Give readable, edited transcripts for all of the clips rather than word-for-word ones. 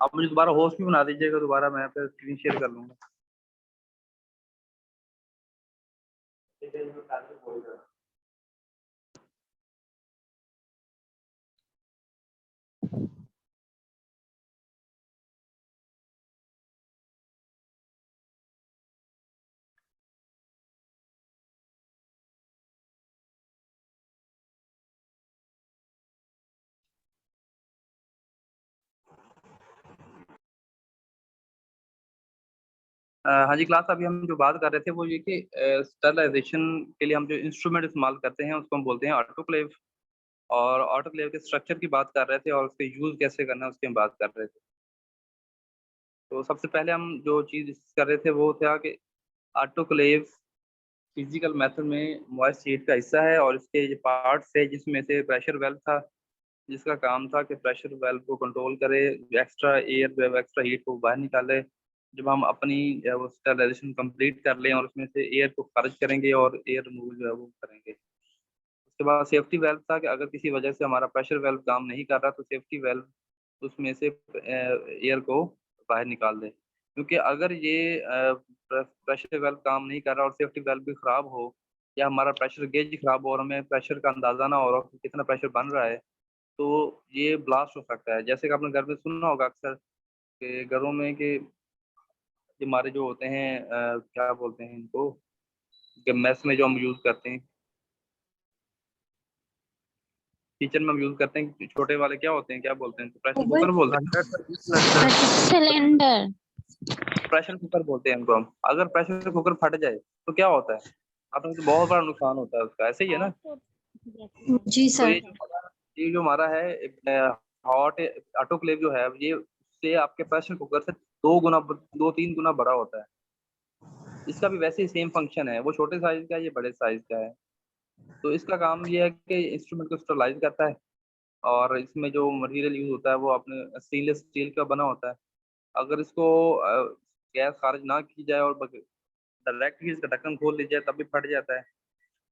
आप मुझे दोबारा होस्ट भी बना दीजिएगा, दोबारा मैं फिर स्क्रीन शेयर कर लूंगा। हाँ जी क्लास, अभी हम जो बात कर रहे थे वो ये कि स्टरलाइजेशन के लिए हम जो इंस्ट्रूमेंट इस्तेमाल करते हैं उसको हम बोलते हैं ऑटोक्लेव। और ऑटोक्लेव के स्ट्रक्चर की बात कर रहे थे और उसके यूज कैसे करना है उसकी हम बात कर रहे थे। तो सबसे पहले हम जो चीज़ कर रहे थे वो था कि ऑटोक्लेव फिजिकल मेथड में मॉइस्ट हीट का हिस्सा है और इसके जो पार्ट्स है जिसमें से प्रेशर वेल्व था, जिसका काम था कि प्रेशर वेल्व को कंट्रोल करे, एक्स्ट्रा एयर जो है एक्स्ट्रा हीट को बाहर निकाले। जब हम अपनी वो स्टरलाइजेशन कंप्लीट कर लें और उसमें से एयर को खारिज करेंगे और एयर रिमूवल जो है वो करेंगे। उसके बाद सेफ्टी वेल्व था कि अगर किसी वजह से हमारा प्रेशर वेल्व काम नहीं कर रहा तो सेफ्टी वेल्व उसमें से एयर को बाहर निकाल दे। क्योंकि अगर ये प्रेशर वेल्व काम नहीं कर रहा और सेफ्टी वेल्व भी खराब हो या हमारा प्रेशर गेज खराब हो और हमें प्रेशर का अंदाजा ना हो रहा कि कितना प्रेशर बन रहा है, तो ये ब्लास्ट हो सकता है। जैसे कि आपने घर में सुना होगा अक्सर कि घरों में कि हमारे जो होते हैं क्या बोलते हैं इनको, कि मेस में जो हम यूज करते हैं, किचन में हम यूज करते हैं, छोटे वाले क्या होते हैं, क्या बोलते हैं, प्रेशर कुकर बोलते हैं। सिलेंडर। प्रेशर कुकर बोलते हैं इनको हम। अगर प्रेशर कुकर फट जाए तो क्या होता है, आपको तो बहुत बड़ा नुकसान होता है उसका, ऐसे ही है ना। जी तो सर। ये जो हमारा है हॉट ऑटोक्लेव जो है ये उससे आपके प्रेशर कुकर से 2 3 गुना बड़ा होता है। इसका भी वैसे ही सेम फंक्शन है, वो छोटे साइज का है, ये बड़े साइज का है। तो इसका काम ये है कि इंस्ट्रूमेंट को स्टरलाइज करता है और इसमें जो मटेरियल यूज होता है वो अपने स्टेनलेस स्टील का बना होता है। अगर इसको गैस खारिज ना की जाए और डायरेक्ट ही इसका ढक्कन खोल ली जाए तब भी फट जाता है।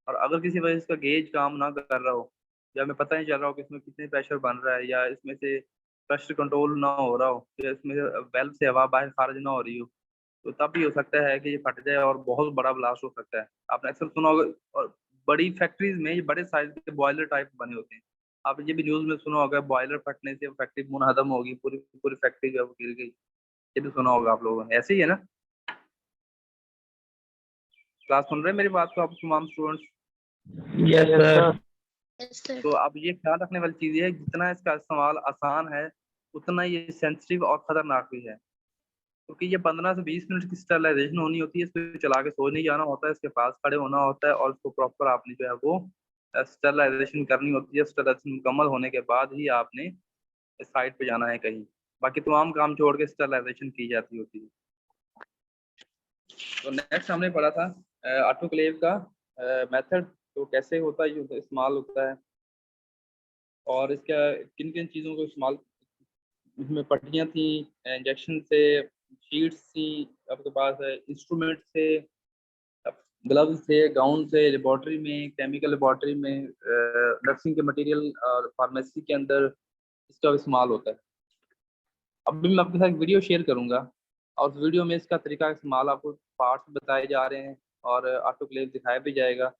और अगर किसी वजह से इसका गेज काम ना कर रहा हो या हमें पता नहीं चल रहा हो कि इसमें कितने प्रेशर बन रहा है या इसमें से प्रेशर कंट्रोल ना हो रहा हो या इसमें वेल्व से हवा बाहर खारिज ना हो रही हो, तो तब भी हो सकता है कि ये फट जाए और बहुत बड़ा ब्लास्ट हो सकता है। आपने अक्सर सुना होगा, और बड़ी फैक्ट्रीज में ये बड़े साइज के बॉयलर टाइप बने होते हैं। आप ये भी न्यूज में सुना होगा बॉयलर फटने से फैक्ट्री मुनहदम होगी, पूरी पूरी फैक्ट्री जो है वो गिर गई। ये भी सुना होगा आप लोगों ने, ऐसे ही है ना। क्लास सुन रहे हैं मेरी बात को आप तमाम स्टूडेंट्स? Yes sir. तो अब ये ख्याल रखने वाली चीज़ है, जितना इसका इस्तेमाल आसान है उतना ये सेंसिटिव और खतरनाक भी है। क्योंकि ये 15 से 20 मिनट की स्टरलाइजेशन होनी होती है, इसको चला के सो नहीं जाना होता है, इसके पास खड़े होना होता है और इसको प्रॉपर आपने जो है वो स्टरलाइजेशन करनी होती है। स्टरलाइजेशन मुकम्मल होने के बाद ही आपने साइड पे जाना है कहीं, बाकी तमाम काम छोड़ के स्टरलाइजेशन की जाती होती है। तो नेक्स्ट हमने पढ़ा था ऑटोक्लेव का मेथड, तो कैसे होता है, इस्तेमाल होता है और इसका किन किन चीज़ों को इस्तेमाल, इसमें पट्टियाँ थी, इंजेक्शन से, शीट्स थी आपके पास, इंस्ट्रूमेंट से, ग्लव्स थे, गाउन थे, लेबॉर्ट्री में, केमिकल लेबॉर्ट्री में, नर्सिंग के मटेरियल और फार्मेसी के अंदर इसका इस्तेमाल होता है। अभी मैं आपके साथ एक वीडियो शेयर करूंगा और उस वीडियो में इसका तरीका इस्तेमाल आपको पार्ट्स बताए जा रहे हैं और ऑटोक्लेव दिखाया भी जाएगा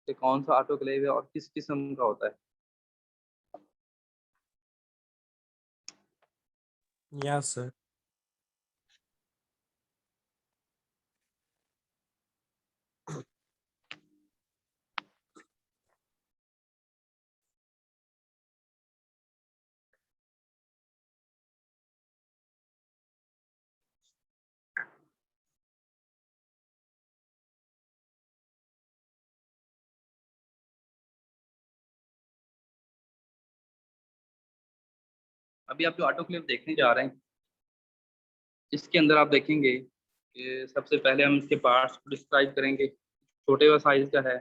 कि कौन सा ऑटोक्लेव है और किस किस्म का होता है। Yes sir. अभी आप जो ऑटोक्लेव देखने जा रहे हैं इसके अंदर आप देखेंगे कि सबसे पहले हम इसके पार्ट्स को डिस्क्राइब करेंगे। छोटे व साइज का है,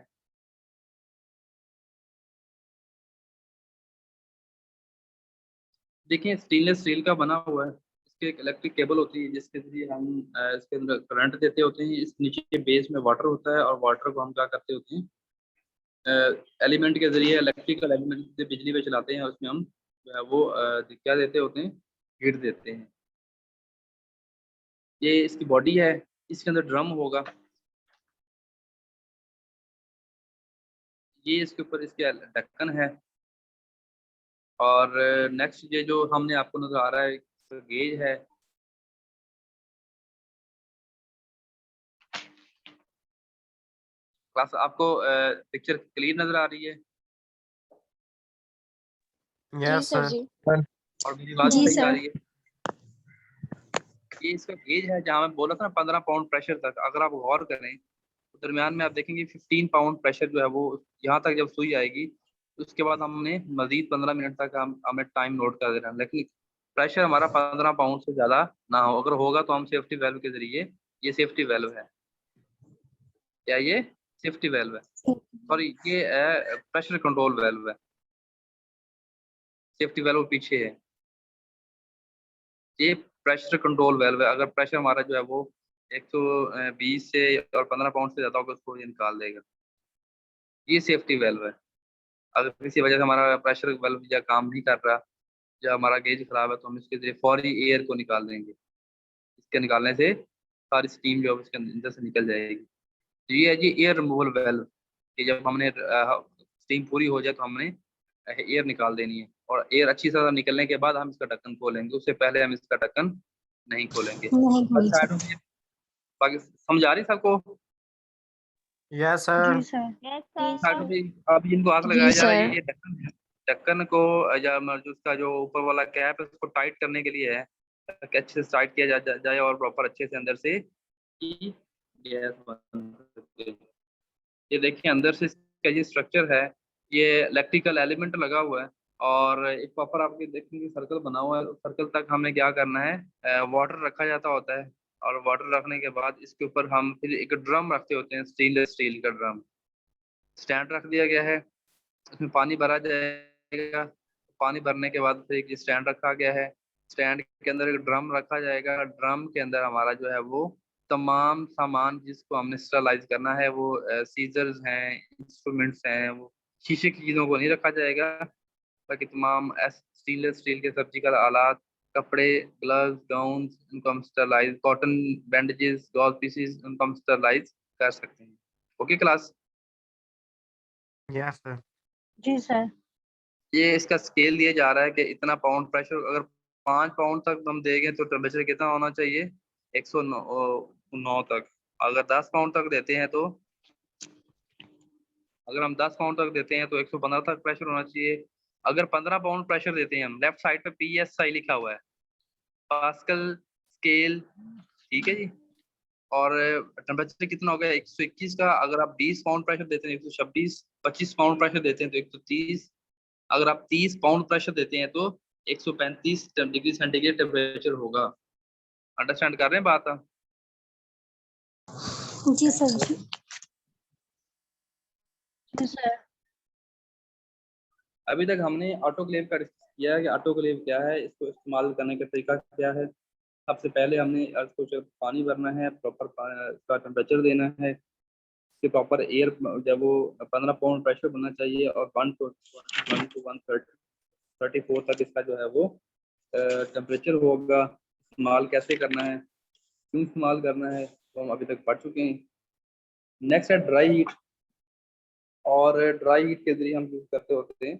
देखिए स्टेनलेस स्टील का बना हुआ है। इसके एक इलेक्ट्रिक केबल होती है जिसके जरिए हम इसके अंदर करंट देते होते हैं। इस नीचे के बेस में वाटर होता है और वाटर को हम क्या करते होते हैं, एलिमेंट के जरिए, इलेक्ट्रिकल एलिमेंट से बिजली पे चलाते हैं, उसमें हम जो है वो क्या देते होते हैं, हीट देते हैं। ये इसकी बॉडी है, इसके अंदर ड्रम होगा, ये इसके ऊपर इसके ढक्कन है। और नेक्स्ट ये जो हमने आपको नजर आ रहा है गेज है। क्लास आपको पिक्चर क्लियर नजर आ रही है जी यस सर सर। जी। और मेरी बात जी सही आ सर। रही है? ये इसका गेज है, जहाँ मैं बोला था ना 15 पाउंड प्रेशर तक। अगर आप गौर करें तो दरमियान में आप देखेंगे 15 पाउंड प्रेशर जो है वो यहाँ तक जब सुई आएगी, उसके बाद हमने मजीद 15 मिनट तक हमें टाइम नोट कर देना है। लेकिन प्रेशर हमारा 15 पाउंड से ज़्यादा ना हो। अगर होगा तो हम सेफ्टी वेल्व के जरिए, ये सेफ्टी वेल्व है, क्या ये सेफ्टी वेल्व है, सॉरी ये प्रेशर कंट्रोल वेल्व है, सेफ्टी वेल्व पीछे है, ये प्रेशर कंट्रोल वेल्व है। अगर प्रेशर हमारा जो है वो 120 से और 15 पाउंड से ज़्यादा होगा, उसको ये निकाल देगा। ये सेफ्टी वेल्व है। अगर किसी वजह से हमारा प्रेशर वेल्व या काम नहीं कर रहा, या हमारा गेज खराब है, तो हम इसके जरिए फौरी एयर को निकाल देंगे। इसके निकालने से सारी स्टीम जो है उसके अंदर से निकल जाएगी। तो ये है जी एयर रिमूवल वेल्व, कि जब हमने स्टीम पूरी हो जाए तो हमने एयर निकाल देनी है, और एयर अच्छी तरह निकलने के बाद हम इसका ढक्कन खोलेंगे, उससे पहले हम इसका ढक्कन नहीं खोलेंगे। नहीं खोल अच्छा सकते। बाकी समझ आ रही सबको? यस जी सर। सर। यस जी सर। सर। अब इनको आग जी लगाया जा रहा है, सर। ये ढक्कन है। ढक्कन को या जो उसका जो ऊपर वाला कैप है उसको टाइट करने के लिए है, ताकि अच्छे से टाइट किया जाए और प्रॉपर अच्छे से अंदर से की गैस बन सके। ये देखिए अंदर से इसका ये स्ट्रक्चर है, ये इलेक्ट्रिकल एलिमेंट लगा हुआ है, और एक प्रॉपर आपके देखेंगे सर्कल बना हुआ है। सर्कल तक हमें क्या करना है, वाटर रखा जाता होता है, और वाटर रखने के बाद इसके ऊपर हम फिर एक ड्रम रखते होते हैं, स्टेनलेस स्टील का ड्रम स्टैंड रख दिया गया है। उसमें पानी भरा जाएगा, पानी भरने के बाद फिर एक स्टैंड रखा गया है, स्टैंड के अंदर एक ड्रम रखा जाएगा, ड्रम के अंदर हमारा जो है वो तमाम सामान जिसको हमने स्टरलाइज करना है, वो सीजर्स हैं, इंस्ट्रूमेंट्स हैं, वो शीशे की चीज़ों को नहीं रखा जाएगा, बाकी तमाम स्टेनलेस स्टील के सर्जिकल आलात, कपड़े, ग्लव्स, गाउन्स, उनको हम sterilise, cotton bandages, gauze pieces, उनको हम स्टरलाइज कर सकते हैं। Okay class? Yes sir. जी सर। ये इसका स्केल दिया जा रहा है कि इतना पाउंड प्रेशर, अगर 5 पाउंड तक हम देंगे तो टेम्परेचर कितना होना चाहिए, 109 तक। अगर 10 पाउंड तक देते हैं तो, अगर हम 10 पाउंड तक देते हैं तो 115 तक प्रेशर होना चाहिए। अगर 15 पाउंड प्रेशर देते हैं हम, लेफ्ट साइड पे PSI लिखा हुआ है, पास्कल स्केल, ठीक है जी। और टेम्परेचर कितना हो गया 121 का। अगर आप 20 पाउंड प्रेशर देते हैं 126, 25 पाउंड प्रेशर देते हैं तो 130, अगर आप 30 पाउंड प्रेशर देते हैं तो 135 डिग्री सेंटीग्रेड टेम्परेचर होगा। अंडरस्टैंड कर रहे हैं बात? जी सर। जी सर। अभी तक हमने ऑटोक्लेव का डिस्कस किया है कि ऑटोक्लेव क्या है, इसको इस्तेमाल करने का तरीका क्या है। सबसे पहले हमने इसको जब पानी भरना है, प्रॉपर इसका टेम्परेचर देना है, इसके प्रॉपर एयर जब वो 15 पाउंड प्रेशर बनना चाहिए, और 1 to 134 तक इसका जो है वो टेम्परेचर होगा। इस्तेमाल कैसे करना है, क्यों इस्तेमाल करना है, तो हम अभी तक पढ़ चुके हैं। नेक्स्ट है ड्राई हीट, और ड्राई हीट के जरिए हम यूज करते होते हैं,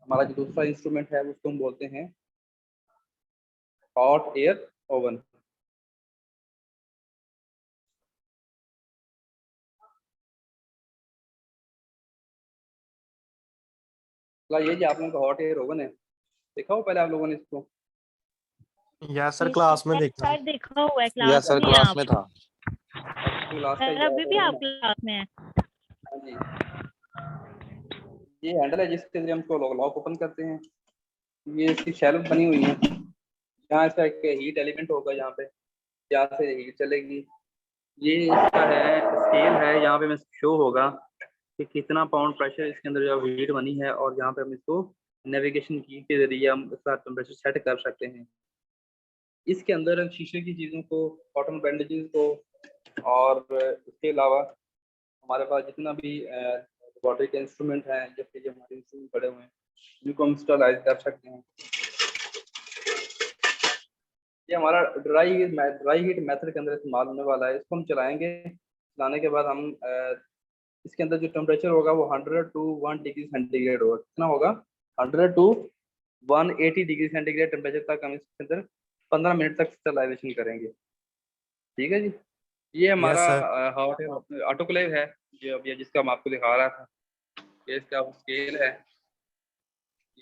हमारा जो दूसरा इंस्ट्रूमेंट है उसको हम बोलते हैं हॉट एयर ओवन। ये जी आप लोगों का हॉट एयर ओवन है, देखा हो पहले आप लोगों ने इसको? यस सर, जी क्लास में यस देखा। सर, देखा हुआ है यस क्लास सर, में। क्लास आप में था। क्लास का सर अभी भी आप क्लास में हैं? हाँ जी। ये हैंडल है जिसके जरिए हम इसको लॉक ओपन करते हैं। ये इसकी शेल्फ बनी हुई है, यहाँ इसका एक हीट एलिमेंट होगा, यहाँ पे यहाँ से हीट चलेगी। ये इसका है स्केल है, यहाँ पे मैं शो होगा कि कितना पाउंड प्रेशर इसके अंदर जो हीट बनी है, और यहाँ पे हम इसको नेविगेशन की के जरिए हम इसका टेम्परेचर सेट कर सकते हैं। इसके अंदर हम शीशे की चीज़ों को, कॉटन बैंडेजेस को, और इसके अलावा हमारे पास जितना भी रोबोटिक इंस्ट्रूमेंट हैं, जैसे जो हमारे इंस्ट्रूमेंट पड़े हुए हैं, जिनको हम स्टरलाइज कर सकते हैं। ये हमारा ड्राई हीट मेथड के अंदर इस्तेमाल होने वाला है। इसको हम चलाएंगे, चलाने के बाद हम इसके अंदर जो टेम्परेचर होगा वो 100 to 1 डिग्री सेंटीग्रेड होगा। कितना होगा? 100 to 180 डिग्री सेंटीग्रेड टेम्परेचर तक हम इसके अंदर 15 मिनट तक स्टरलाइजेशन करेंगे। ठीक है जी। ये हमारा हॉट ऑटोक्लेव है जो अभी जिसका मैं आपको दिखा रहा था। ये इसका स्केल है,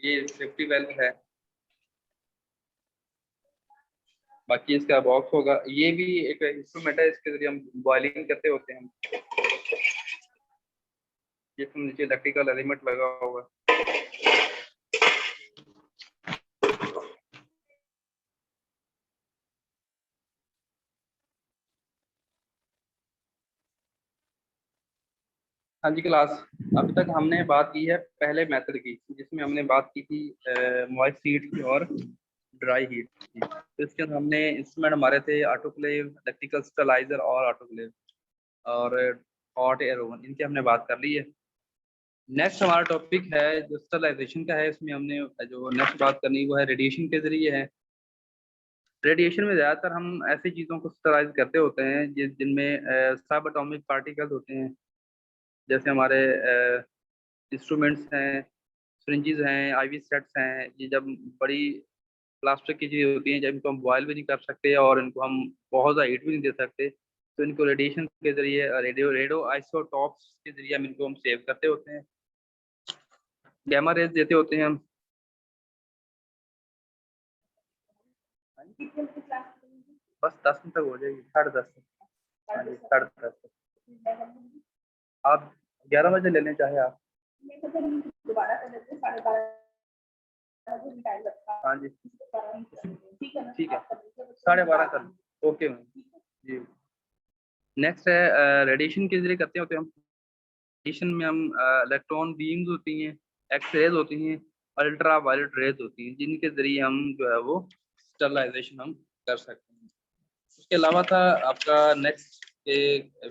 ये सेफ्टी वेल्व है, बाकी इसका बॉक्स होगा। ये भी एक इंस्ट्रूमेंट है, इसके जरिए हम बॉइलिंग करते होते हैं। जिसमें नीचे इलेक्ट्रिकल एलिमेंट लगा होगा। हाँ जी क्लास, अभी तक हमने बात की है पहले मेथड की, जिसमें हमने बात की थी मॉइस्ट हीट की और ड्राई हीट की। तो इसके अंदर हमने इंस्ट्रूमेंट हमारे थे ऑटोक्लेव, इलेक्ट्रिकल स्टरलाइजर और ऑटोक्लेव और हॉट एयर ओवन, इनकी हमने बात कर ली है। नेक्स्ट हमारा टॉपिक है जो स्टरलाइजेशन का है। इसमें हमने जो नेक्स्ट बात करनी वो है रेडिएशन के जरिए है। रेडिएशन में ज़्यादातर हम ऐसी चीज़ों को स्टरलाइज करते होते हैं जिनमें सब एटॉमिक पार्टिकल्स होते हैं, जैसे हमारे इंस्ट्रूमेंट्स हैं, सिरिंजेस हैं, आईवी सेट्स हैं। ये जब बड़ी प्लास्टिक की चीज़ें होती हैं, जब इनको हम बॉयल भी नहीं कर सकते और इनको हम बहुत ज़्यादा हीट भी नहीं दे सकते, तो इनको रेडिएशन के जरिए रेडियो आइसोटॉप्स के जरिए हम इनको सेव करते होते हैं, गैमा रेज देते होते हैं हम। बस 10 मिनट तक हो जाएगी, 10:30 तक। 10:30 आप 11 बजे ले लें चाहे आप। हाँ जी ठीक है, 12:30 कर, ओके मैम जी। नेक्स्ट है रेडिएशन के जरिए करते होते हैं हम। रेडिएशन में हम इलेक्ट्रॉन बीम्स होती हैं, एक्स रेज होती हैं, अल्ट्रा वायलेट रेज होती हैं, जिनके जरिए हम जो है वो स्टरलाइजेशन हम कर सकते हैं। उसके अलावा था आपका नेक्स्ट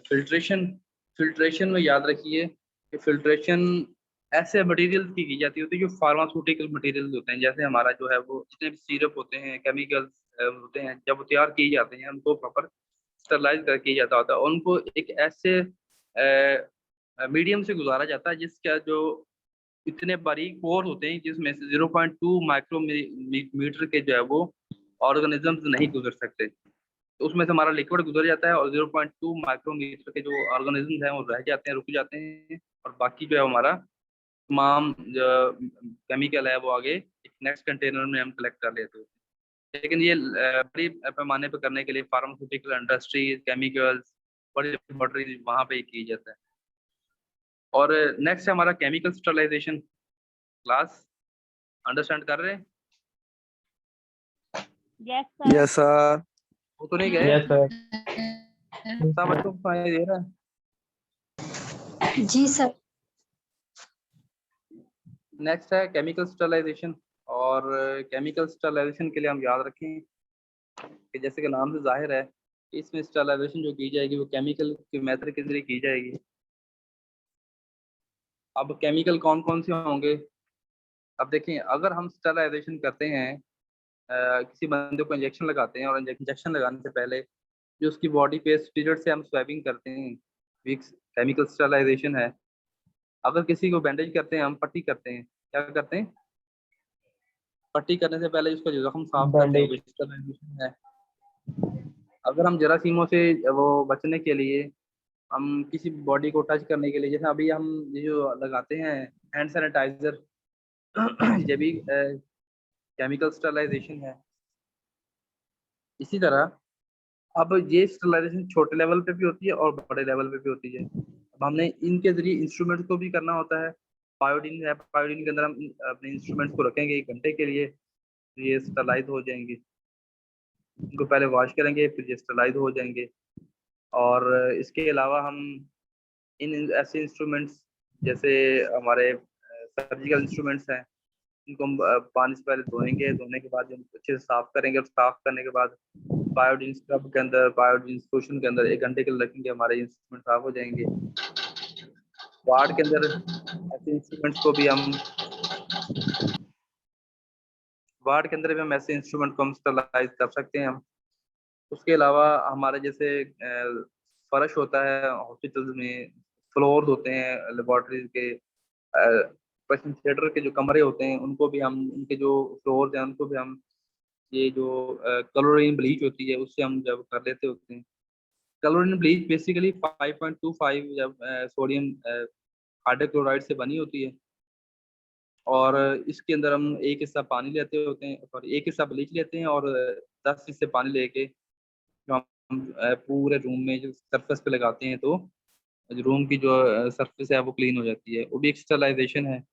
फिल्ट्रेशन। फिल्ट्रेशन में याद रखिए कि फिल्ट्रेशन ऐसे मटेरियल की जाती होती है जो फार्मास्यूटिकल मटेरियल होते हैं। जैसे हमारा जो है वो जितने भी सिरप होते हैं, केमिकल्स होते हैं, जब वो तैयार किए जाते हैं उनको प्रॉपर स्टरलाइज कर किया जाता होता है। उनको एक ऐसे मीडियम से गुजारा जाता है जिसका जो इतने बारीक पोर होते हैं जिसमें से 0.2 माइक्रोमीटर के जो है वो ऑर्गेनिजम्स नहीं गुजर सकते, तो उसमें से हमारा लिक्विड गुजर जाता है और 0.2 माइक्रोमीटर के जो ऑर्गेनिजम्स हैं वो रह जाते हैं, रुक जाते हैं, और बाकी जो है हमारा तमाम जो केमिकल है वो आगे नेक्स्ट कंटेनर में हम कलेक्ट कर लेते हैं। लेकिन ये बड़ी पैमाने पर करने के लिए फार्मास्यूटिकल इंडस्ट्री, केमिकल्स, बड़ी लेबोरेटरी वहाँ पे की जाता है। और नेक्स्ट है हमारा केमिकल स्टरलाइजेशन। क्लास अंडरस्टैंड कर रहे हैं? Yes sir. वो तो नहीं गए? Yes sir. सब बच्चों को सुनाई दे रहा है? जी सर। नेक्स्ट है केमिकल स्टरलाइजेशन। और केमिकल स्टरलाइजेशन के लिए हम याद रखें कि जैसे कि नाम से जाहिर है, इसमें स्टरलाइजेशन जो की जाएगी वो केमिकल के मेथड के जरिए की जाएगी। अब केमिकल कौन कौन से होंगे? अब देखें, अगर हम स्टरलाइजेशन करते हैं, किसी बंदे को इंजेक्शन लगाते हैं और इंजेक्शन लगाने से पहले जो उसकी बॉडी पे स्टीरॉइड से हम स्वैबिंग करते हैं, केमिकल स्टरलाइजेशन है। अगर किसी को बैंडेज करते हैं, हम पट्टी करते हैं, क्या करते हैं? पट्टी करने से पहले उसका जो जख्म साफ करते हैं, वो स्टरलाइजेशन है। अगर हम जरासीमों से वो बचने के लिए, हम किसी बॉडी को टच करने के लिए, जैसे अभी हम ये जो लगाते हैं हैंड सैनिटाइजर, ये भी केमिकल स्टरलाइजेशन है। इसी तरह अब ये स्टरलाइजेशन छोटे लेवल पे भी होती है और बड़े लेवल पे भी होती है। अब हमने इनके जरिए इंस्ट्रूमेंट्स को भी करना होता है। पायोडीन है, पायोडीन के अंदर हम अपने इंस्ट्रूमेंट्स को रखेंगे 1 घंटे के लिए, ये स्टरलाइज हो जाएंगे। इनको पहले वॉश करेंगे, फिर ये स्टरलाइज हो जाएंगे। और इसके अलावा हम इन ऐसे इंस्ट्रूमेंट्स जैसे हमारे सर्जिकल इंस्ट्रूमेंट्स हैं, इनको हम पानी से पहले धोएंगे, धोने के बाद इनको अच्छे से साफ करेंगे, और साफ करने के बाद बायोडीन स्क्रब के अंदर, बायोडीन सोल्यूशन के अंदर 1 घंटे के लिए रखेंगे, हमारे इंस्ट्रूमेंट साफ हो जाएंगे। वार्ड के अंदर ऐसे इंस्ट्रूमेंट्स को भी हम वार्ड के अंदर भी हम ऐसे इंस्ट्रूमेंट को हम स्टरलाइज कर सकते हैं हम। उसके अलावा हमारे जैसे फर्श होता है हॉस्पिटल्स में, फ्लोर होते हैं लेबोरेटरीज के, ऑपरेशन थिएटर के जो कमरे होते हैं उनको भी हम, उनके जो फ्लोर हैं उनको भी हम ये जो क्लोरीन ब्लीच होती है उससे हम जब कर लेते होते हैं। क्लोरीन ब्लीच बेसिकली 5.25 जब सोडियम हाइड्रोक्लोराइड से बनी होती है, और इसके अंदर हम एक हिस्सा पानी लेते होते हैं और एक हिस्सा ब्लीच लेते हैं, और 10 हिस्से पानी लेके जो हम पूरे रूम में जो सरफेस पे लगाते हैं तो रूम की जो सरफेस है वो क्लीन हो जाती है, वो भी एक स्टरलाइजेशन है।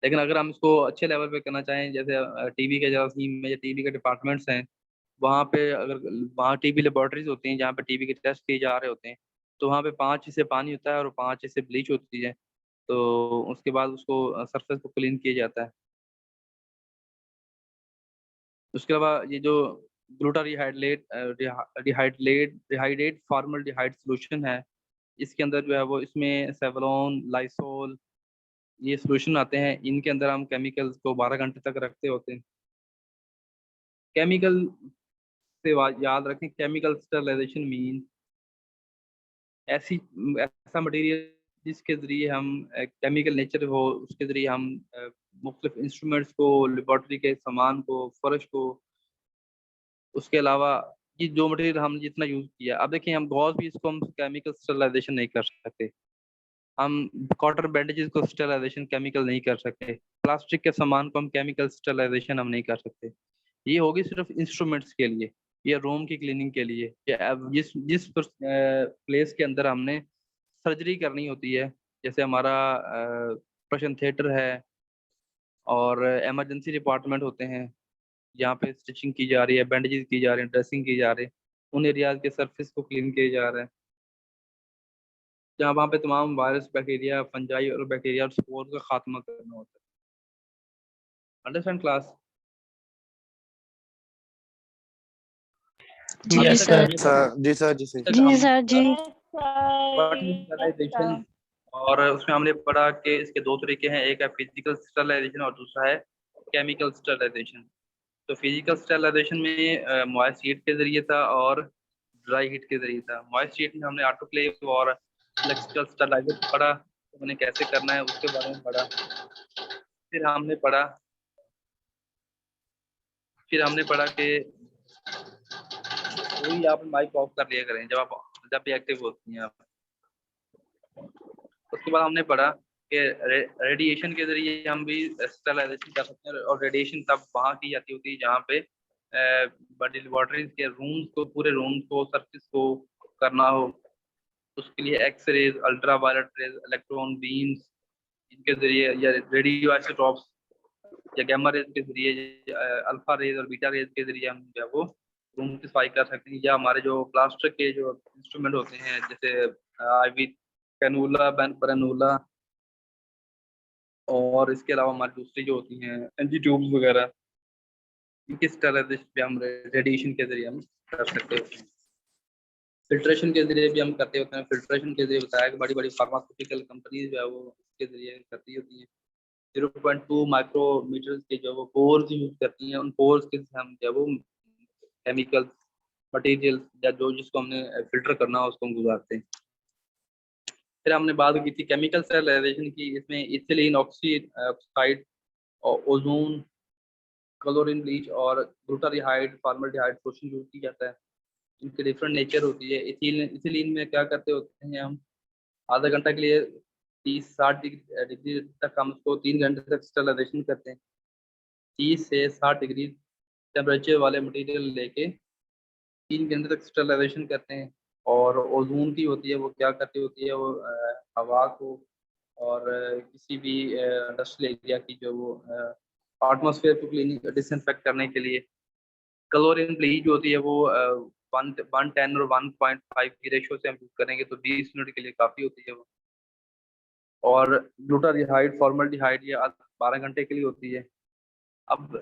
लेकिन अगर हम इसको अच्छे लेवल पे करना चाहें, जैसे टीबी के जरासीम में या टीबी के डिपार्टमेंट्स हैं, वहाँ पे अगर वहाँ टीबी लेबोरेटरीज होती हैं जहाँ पे टीबी के टेस्ट किए जा रहे होते हैं, तो वहाँ पे 5 हिस्से पानी होता है और 5 हिस्से ब्लीच होती है, तो उसके बाद उसको सरफेस को क्लीन किया जाता है। उसके अलावा ये जो ग्लूटारिहाइड्रेट रिहाइड्रेट फॉर्मल्डिहाइड सॉल्यूशन है, इसके अंदर जो है वो इसमें सेवलॉन, लाइसोल ये सॉल्यूशन आते हैं, इनके अंदर हम केमिकल्स को 12 घंटे तक रखते होते हैं। केमिकल से याद रखें, केमिकल स्टरलाइजेशन मीन ऐसा मटेरियल जिसके ज़रिए हम केमिकल नेचर हो, उसके ज़रिए हम मुख्तलिफ इंस्ट्रूमेंट्स को, लेबॉर्ट्री के सामान को, फर्श को, उसके अलावा ये जो मटेरियल हम जितना यूज़ किया, अब देखिए हम गॉज भी इसको हम केमिकल स्टरलाइजेशन नहीं कर सकते, हम कॉटन बैंडेजेस को स्टरलाइजेशन केमिकल नहीं कर सकते, प्लास्टिक के सामान को हम केमिकल स्टरलाइजेशन हम नहीं कर सकते। ये होगी सिर्फ इंस्ट्रूमेंट्स के लिए या रूम की क्लीनिंग के लिए, या जिस जिस प्लेस के अंदर हमने सर्जरी करनी होती है, जैसे हमारा ऑपरेशन थिएटर है और इमरजेंसी डिपार्टमेंट होते हैं, यहाँ पे स्टिचिंग की जा रही है, बैंडेजेस की जा रही है, ड्रेसिंग की जा रही है, उन एरियाज के सरफेस को क्लीन किया जा रहा है, जहाँ वहाँ पे तमाम वायरस, बैक्टीरिया, फंजाई और बैक्टीरिया और स्पोर का खात्मा करना होता है। Understand class? जी सर। जी सर जी सर जी सर जी। स्टरलाइजेशन, और उसमें हमने पढ़ा कि इसके दो तरीके हैं, एक है फिजिकल स्टरलाइजेशन और दूसरा है केमिकल स्टरलाइजेशन। तो फिजिकल स्टरलाइजेशन में मॉइस्ट हीट के जरिए था और ड्राई हीट के जरिए था। मॉइस्ट हीट में हमने ऑटोक्लेव और इलेक्ट्रिकल स्टरलाइजर पढ़ा, तो उन्हें कैसे करना है उसके बारे में पढ़ा। फिर हमने पढ़ा कि वही आप माइक ऑफ कर लिया करें जब भी एक्टिव होती हैं आप। उसके बाद हमने पढ़ा कि रेडिएशन के जरिए हम भी स्टरलाइजेशन कर सकते हैं, और रेडिएशन तब वहाँ की जाती होती है जहाँ पे बड़ी लेबोरेटरीज के रूम्स को, पूरे रूम्स को, सरफेस को करना हो। उसके लिए X rays, ultraviolet rays, electron beams, इनके जरिए, या रेडियो आइसोटॉप्स या गामा रेज के जरिए, अल्फा रेज और बीटा रेज के जरिए हम जो है वो रूम की सफाई कर सकते हैं। या हमारे जो प्लास्टिक के जो इंस्ट्रूमेंट होते हैं, जैसे आईवी, कैनूला, पेरानूला, और इसके अलावा हमारी दूसरी जो होती हैं एनजी ट्यूब्स वगैरह, इनकी स्टरलाइजेशन भी हम रेडिएशन के जरिए हम कर सकते होते हैं। फिल्ट्रेशन के जरिए भी हम करते होते हैं। फिल्ट्रेशन के जरिए बताया कि बड़ी बड़ी फार्मास्यूटिकल कंपनीज जो है वो इसके जरिए करती होती हैं। 0.2 माइक्रोमीटर के जो वो पोर्स यूज करती हैं, उन पोर्स के हम जो वो केमिकल मटेरियल या जो जिसको हमने फिल्टर करना हो उसको हम गुजारते हैं। फिर हमने बात की थी केमिकल स्टरलाइजेशन की, इसमें इथिलीन ऑक्साइड और ओजोन, क्लोरीन ब्लीच और ग्लूटारिहाइड, फॉर्मल्डिहाइड सॉल्यूशन यूज किया जाता है। इनकी डिफरेंट नेचर होती है। इथिलीन में क्या करते होते हैं हम, आधा घंटा के लिए 30-60 डिग्री तक हम उसको 3 घंटे तक स्टरलाइजेशन करते हैं। 30 से 60 डिग्री टेम्परेचर वाले मटेरियल लेके 3 घंटे तक स्टरलाइजेशन करते हैं। और ओजोन की होती है, वो क्या करती होती है, वो हवा को और किसी भी इंडस्ट्रियल एरिया की जो वो एटमॉस्फेयर को क्लीनिंग डिसइंफेक्ट करने के लिए। क्लोरीन ब्लीच होती है वो 110 और 1.5 की रेशो से हम यूज करेंगे तो 20 मिनट के लिए काफ़ी होती है वो। और ग्लूटारिहाइड, फॉर्मल्डिहाइड ये 12 घंटे के लिए होती है। अब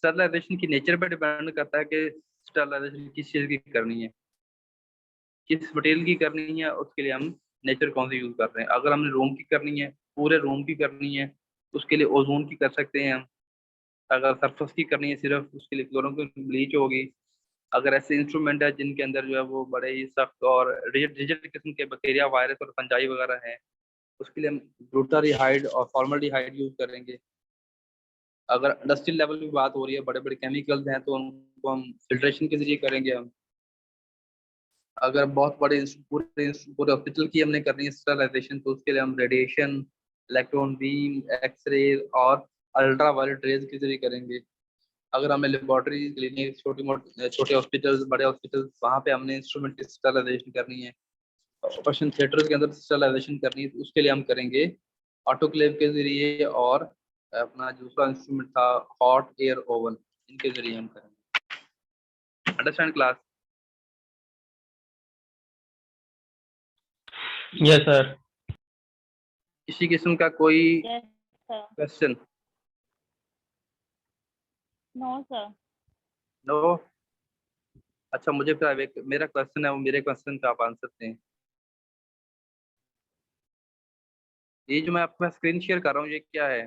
स्टरलाइजेशन की नेचर पर डिपेंड करता है कि स्टरलाइजेशन किस चीज़ की करनी है, किस मटेरियल की करनी है, उसके लिए हम नेचर कौन सी यूज कर रहे हैं। अगर हमने रूम की करनी है, पूरे रूम की करनी है, उसके लिए ओजोन की कर सकते हैं हम। अगर सरफेस की करनी है सिर्फ, उसके लिए क्लोरोक्विन ब्लीच होगी। अगर ऐसे इंस्ट्रूमेंट है जिनके अंदर जो है वो बड़े ही सख्त और रिजिड किस्म के बैक्टीरिया, वायरस और फंजाई वगैरह हैं, उसके लिए हम ग्लूटारिहाइड और फॉर्मल्डिहाइड यूज करेंगे। अगर इंडस्ट्रियल लेवल की बात हो रही है, बड़े बड़े केमिकल्स हैं, तो उनको हम फिल्ट्रेशन के जरिए करेंगे हम। अगर बहुत बड़े पूरे पूरे हॉस्पिटल की हमने करनी है स्टरलाइजेशन, तो उसके लिए हम रेडिएशन, इलेक्ट्रॉन बीम, एक्सरे और अल्ट्रा वायलेट रेज के जरिए करेंगे। अगर हमें लेबोरेटरी, क्लिनिक, छोटे हॉस्पिटल्स, बड़े हॉस्पिटल्स, वहाँ पे हमने इंस्ट्रूमेंट की स्टरलाइजेशन करनी है, ऑपरेशन थिएटर्स के अंदर स्टरलाइजेशन करनी है, तो उसके लिए हम करेंगे ऑटोक्लेव के जरिए, और अपना दूसरा इंस्ट्रूमेंट था हॉट एयर ओवन, इनके जरिए हम करेंगे। Understand class? Yes sir. किसी किस्म का कोई Yes, sir. Question? No, sir. No? अच्छा, मुझे फिर मेरा क्वेश्चन है, वो मेरे क्वेश्चन का आप आंसर दें। ये जो मैं आपके पास स्क्रीन शेयर कर रहा हूँ, ये क्या है?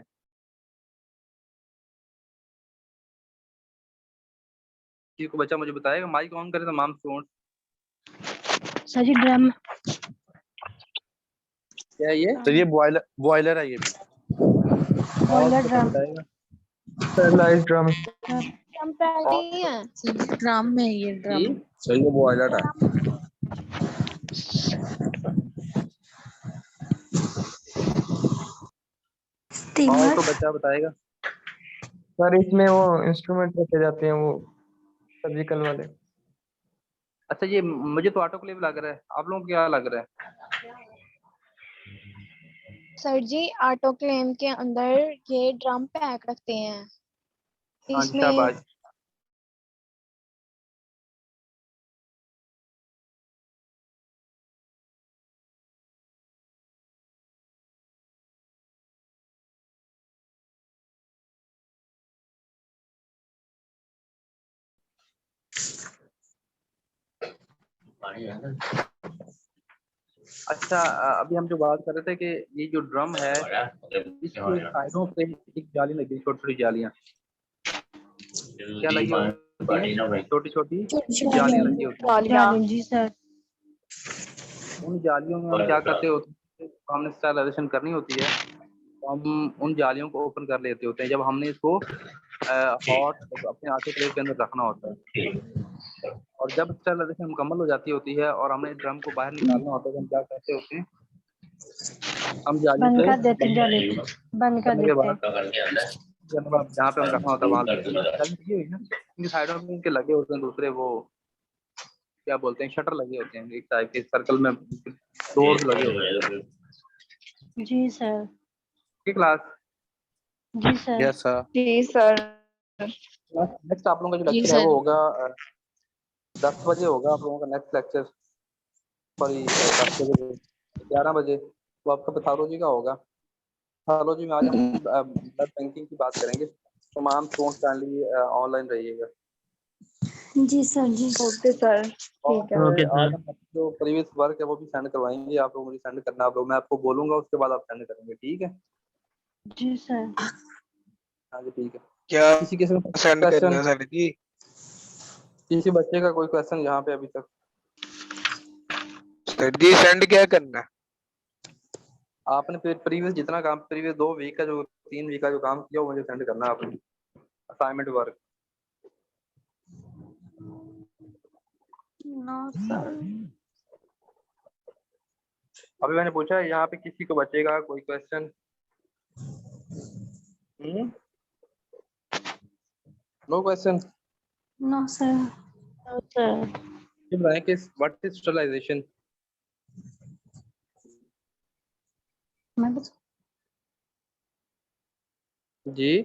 किसी को बच्चा मुझे बताएगा? माइक ऑन करें तमाम स्टूडेंट। सर जी ड्रम। क्या है ये? तो ये बॉयलर है ये भी। Boiler drum. बताएगा। Sterilised drum. ड्रम पे नहीं है। ड्रम में ये जी? ड्रम तो ये बॉयलर है। और तो बच्चा बताएगा। सर इसमें वो इंस्ट्रूमेंट रखे जाते हैं, वो सर्जिकल वाले। अच्छा, ये मुझे तो ऑटोक्लेव लग रहा है, आप लोगों को क्या लग रहा है? सर जी ऑटोक्लेव के अंदर ये ड्रम पैक रखते हैं हाँ जी, इसमें। शाबाश। अच्छा, अभी हम जो बात कर रहे थे कि ये जो ड्रम है, इसके साइडों पे एक जाली लगी है, छोटी छोटी जालियां। क्या लगी होती है? छोटी छोटी जालियां लगी होती हैं। जालिम जी सर। उन जालियों में हम क्या करते होते हैं, तो हमने स्टरलाइजेशन करनी होती है, तो हम उन जालियों को ओपन कर लेते होते हैं जब हमने इसको हॉट अपने ऑटोक्लेव के अंदर रखना होता है। और जब स्टरलाइजेशन मुकम्मल हो जाती होती है और हमें ड्रम को बाहर निकालना होता है, तो हम क्या करते होते हैं, हम जाली बंद को कर देते हैं जाली को। बंद कर करने के देते बाद हैं। जहाँ पे हम रखना होता है वहां जाली लगी हुई है ना, इनके साइडों में इनके लगे होते हैं दूसरे, वो क्या बोलते हैं, शटर लगे होते हैं एक टाइप के सर्कल में, डोर्स लगे होते हैं। जी सर। की क्लास? जी सर। Yes sir. जी सर। नेक्स्ट आप लोगों का जो जी लेक्चर है सर। वो होगा 10 बजे होगा आप लोगों का नेक्स्ट लेक्चर। सॉरी, 10 बजे, 11 बजे। वो आपका पैथोलॉजी का होगा। पैथोलॉजी में आज हम ब्लड बैंकिंग की बात करेंगे। तमाम स्टूडेंट्स काइंडली ऑनलाइन रहिएगा। जी सर। जी ओके सर। ठीक है। और ओके आज सर। हम जो प्रीवियस वर्क है वो भी सेंड करवाएंगे, आप लोग मुझे सेंड करना, आप लोग, मैं आपको बोलूंगा उसके बाद आप सेंड करेंगे, ठीक है? जी सर। हाँ जी, ठीक है। क्या किसी किस्म का सेंड करना क्वेश्चन? है सर जी? किसी बच्चे का कोई क्वेश्चन यहाँ पे अभी तक? सर जी सेंड क्या करना है? आपने फिर प्रीवियस जितना काम, प्रीवियस 2 वीक का जो 3 वीक का जो काम किया वो मुझे सेंड करना है आपने, असाइनमेंट वर्क। No sir. अभी मैंने पूछा है यहाँ पे किसी को बचेगा कोई question? No question? No sir. No sir. ये बताएं कि व्हाट इज स्टरलाइजेशन? मैं बस जी,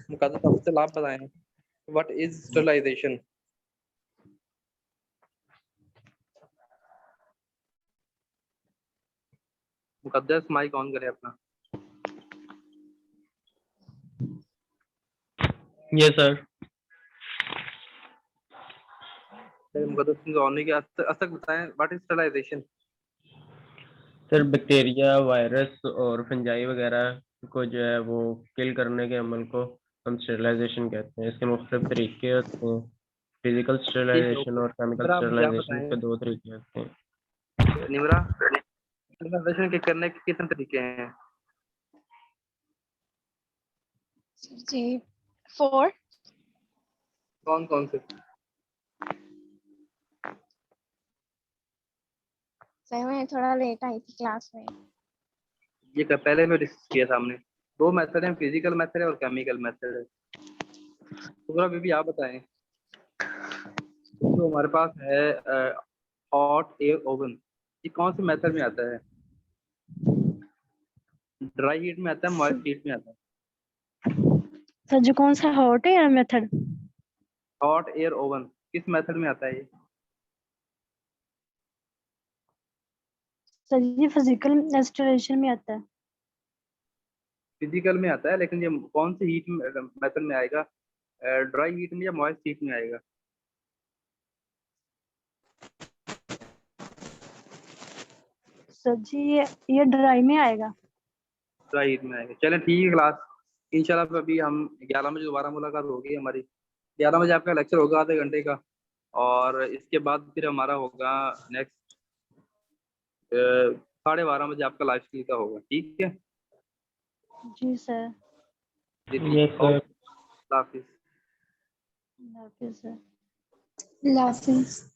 मुकद्दस अफजल आप बताएं, what is sterilisation? Muqaddas mic on करें अपना। Yes sir. मुकद्दस सिंह औनी के असक बताएं, what is sterilization? Sir bacteria, virus और फंजाई वगैरह को जो है वो किल करने के अमल को हम स्टेरिलाइजेशन कहते हैं। इसके मुख्तलिफ तरीके होते हैं। फिजिकल स्टेरिलाइजेशन और केमिकल निमरा, मुझे आप स्टेरिलाइजेशन के बताएं, 2 तरीके होते हैं। निमरा, स्टरलाइजेशन के करने के कितने तरीके हैं? जी 4। कौन कौन से? सर मैं थोड़ा लेट आई थी क्लास में। ये पहले में डिस्कस किया था हमने। 2 मेथड है, फिजिकल मेथड है और केमिकल मेथड है। पूरा बीबी आप बताएं। तो हमारे पास है हॉट एयर ओवन, ये कौन से मेथड में आता है? ड्राई हीट में आता है, मॉइस्ट हीट में आता है? सर जो कौन सा हॉट है मेथड? हॉट एयर ओवन किस मेथड में आता है ये? सर ये फिजिकल इंस्टॉलेशन में आता है। फिजिकल में आता है, लेकिन ये कौन सी हीट मेथड में आएगा? ड्राई हीट में या मॉइस्ट हीट में आएगा? सर जी ये ड्राई में आएगा। ड्राई हीट में आएगा। चलें ठीक है क्लास, इंशाल्लाह अभी हम 11 बजे दोबारा मुलाकात होगी हमारी। 11 बजे आपका लेक्चर होगा आधे घंटे का, और इसके बाद फिर हमारा होगा नेक्स्ट 12:30 बजे आपका लाइव स्किल का होगा। ठीक है जी सर। जी, ठीक। Yes sir. अल्लाह हाफिज़। अल्लाह हाफिज़ सर। अल्लाह हाफिज़।